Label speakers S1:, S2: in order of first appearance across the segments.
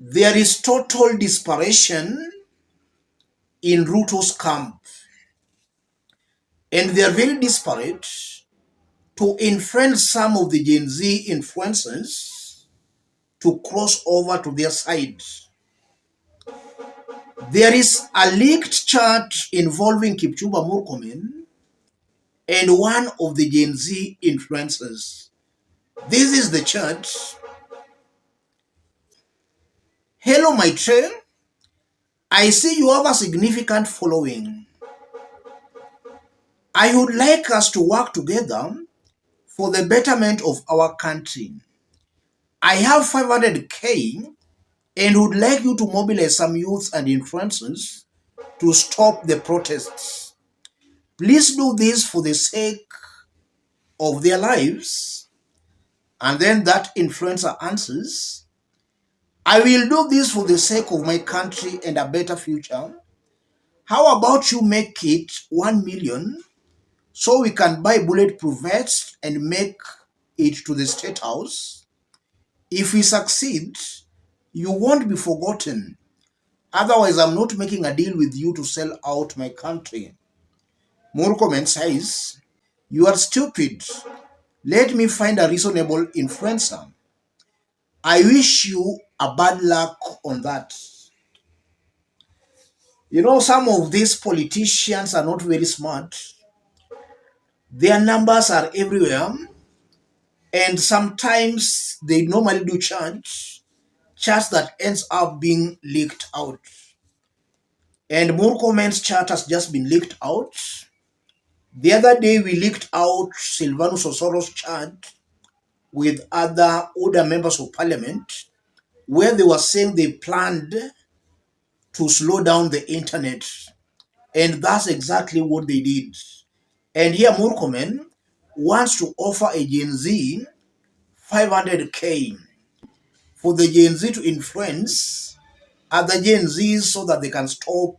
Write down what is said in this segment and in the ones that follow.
S1: There is total desperation in Ruto's camp, and they are very desperate to influence some of the Gen Z influencers to cross over to their side. There is a leaked chart involving Kipchumba Murkomen and one of the Gen Z influencers. This is the chart. Hello, my friend. I see you have a significant following. I would like us to work together for the betterment of our country. I have 500K and would like you to mobilize some youth and influencers to stop the protests. Please do this for the sake of their lives. And then that influencer answers, I will do this for the sake of my country and a better future. How about you make it 1 million so we can buy bulletproof vests and make it to the State House? If we succeed, you won't be forgotten. Otherwise, I'm not making a deal with you to sell out my country. MURKOMEN says, you are stupid. Let me find a reasonable influencer. I wish you a bad luck on that. You know, some of these politicians are not very smart. Their numbers are everywhere. And sometimes they normally do charts that ends up being leaked out. And MURKOMEN's chart has just been leaked out. The other day we leaked out Silvanus Osoro's chart with older members of parliament, where they were saying they planned to slow down the internet. And that's exactly what they did. And here MURKOMEN wants to offer a Gen Z 500K for the Gen Z to influence other Gen Zs so that they can stop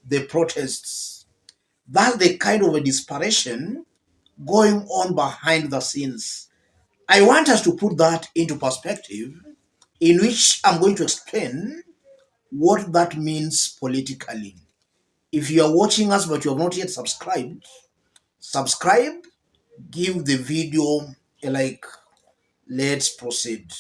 S1: the protests. That's the kind of a desperation going on behind the scenes. I want us to put that into perspective, in which I'm going to explain what that means politically. If you are watching us but you have not yet subscribed, subscribe, give the video a like. Let's proceed.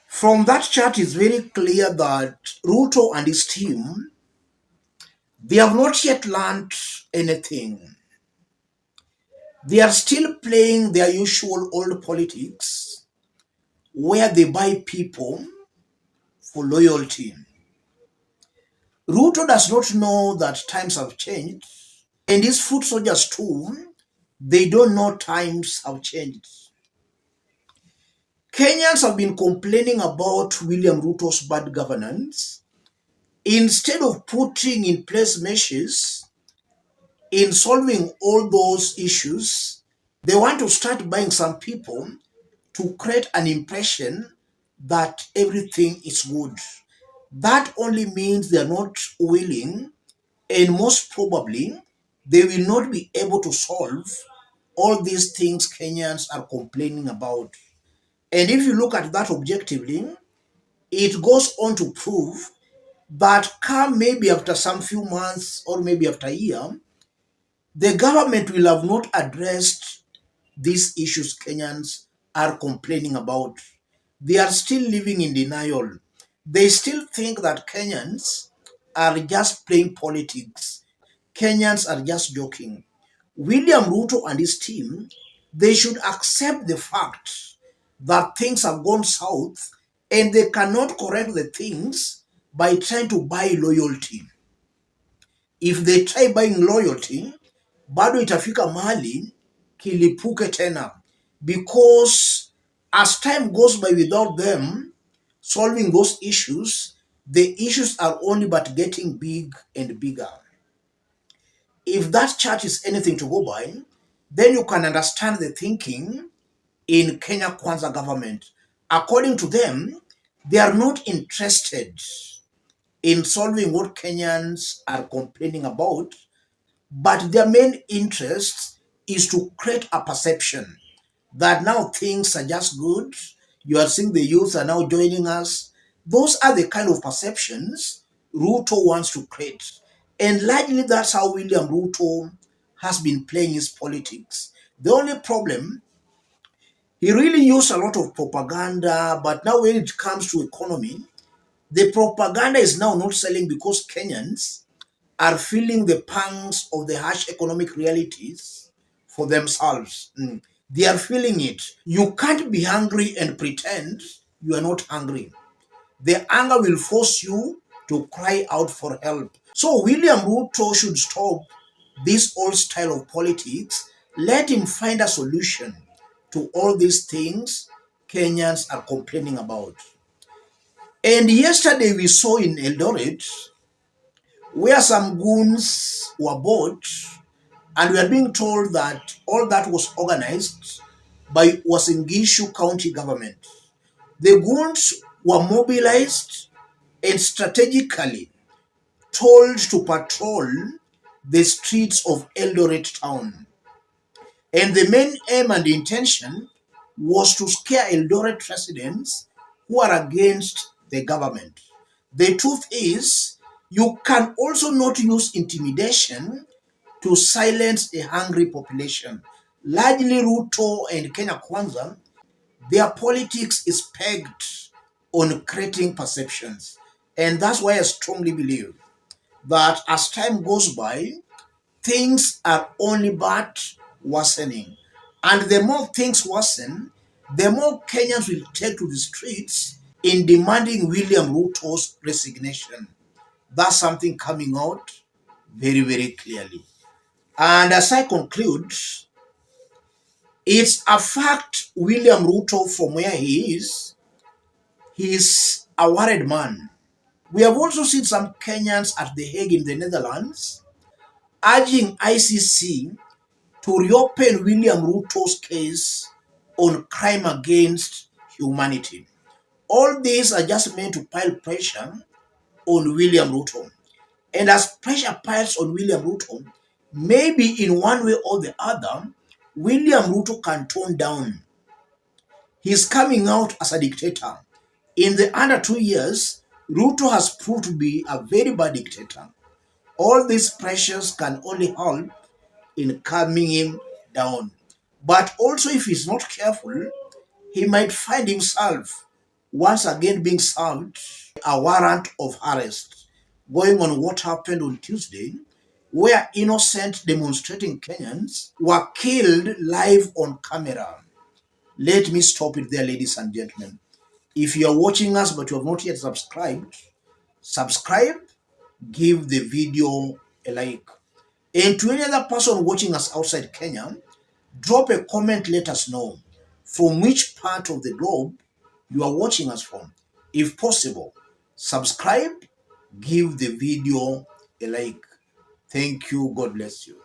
S1: From that chart, it's very clear that Ruto and his team, they have not yet learned anything. They are still playing their usual old politics, where they buy people for loyalty. Ruto does not know that times have changed, and his foot soldiers too, they don't know times have changed. Kenyans have been complaining about William Ruto's bad governance. Instead of putting in place measures in solving all those issues, they want to start buying some people to create an impression that everything is good. That only means they are not willing, and most probably they will not be able to solve all these things Kenyans are complaining about. And if you look at that objectively, it goes on to prove that come maybe after some few months or maybe after a year, the government will have not addressed these issues Kenyans are complaining about. They are still living in denial. They still think that Kenyans are just playing politics. Kenyans are just joking. William Ruto and his team, they should accept the fact that things have gone south and they cannot correct the things by trying to buy loyalty. If they try buying loyalty, bado itafika mahali kilipuke tena, because as time goes by without them solving those issues, the issues are only but getting big and bigger. If that chart is anything to go by, then you can understand the thinking in Kenya Kwanza government. According to them, they are not interested in solving what Kenyans are complaining about, but their main interest is to create a perception that now things are just good. You are seeing the youth are now joining us. Those are the kind of perceptions Ruto wants to create. And largely that's how William Ruto has been playing his politics. The only problem, he really used a lot of propaganda, but now when it comes to economy, the propaganda is now not selling because Kenyans are feeling the pangs of the harsh economic realities for themselves. They are feeling it. You can't be hungry and pretend you are not hungry. The anger will force you to cry out for help. So William Ruto should stop this old style of politics. Let him find a solution to all these things Kenyans are complaining about. And yesterday we saw in Eldoret where some goons were bought, and we are being told that all that was organized by Uasin Gishu County government. The goons were mobilized and strategically told to patrol the streets of Eldoret town. And the main aim and intention was to scare Eldoret residents who are against the government. The truth is, you can also not use intimidation to silence a hungry population. Largely Ruto and Kenya Kwanza, their politics is pegged on creating perceptions. And that's why I strongly believe that as time goes by, things are only but worsening. And the more things worsen, the more Kenyans will take to the streets in demanding William Ruto's resignation. That's something coming out very, very clearly. And as I conclude, it's a fact William Ruto, from where he is a worried man. We have also seen some Kenyans at The Hague in the Netherlands urging ICC to reopen William Ruto's case on crime against humanity. All these are just meant to pile pressure on William Ruto. And as pressure piles on William Ruto, maybe in one way or the other, William Ruto can tone down. He's coming out as a dictator. In the under 2 years, Ruto has proved to be a very bad dictator. All these pressures can only help in calming him down. But also, if he's not careful, he might find himself once again being served a warrant of arrest, going on what happened on Tuesday, where innocent demonstrating Kenyans were killed live on camera. Let me stop it there, ladies and gentlemen. If you are watching us but you have not yet subscribed, subscribe, give the video a like. And to any other person watching us outside Kenya, drop a comment, let us know from which part of the globe you are watching us from. If possible, subscribe, give the video a like. Thank you. God bless you.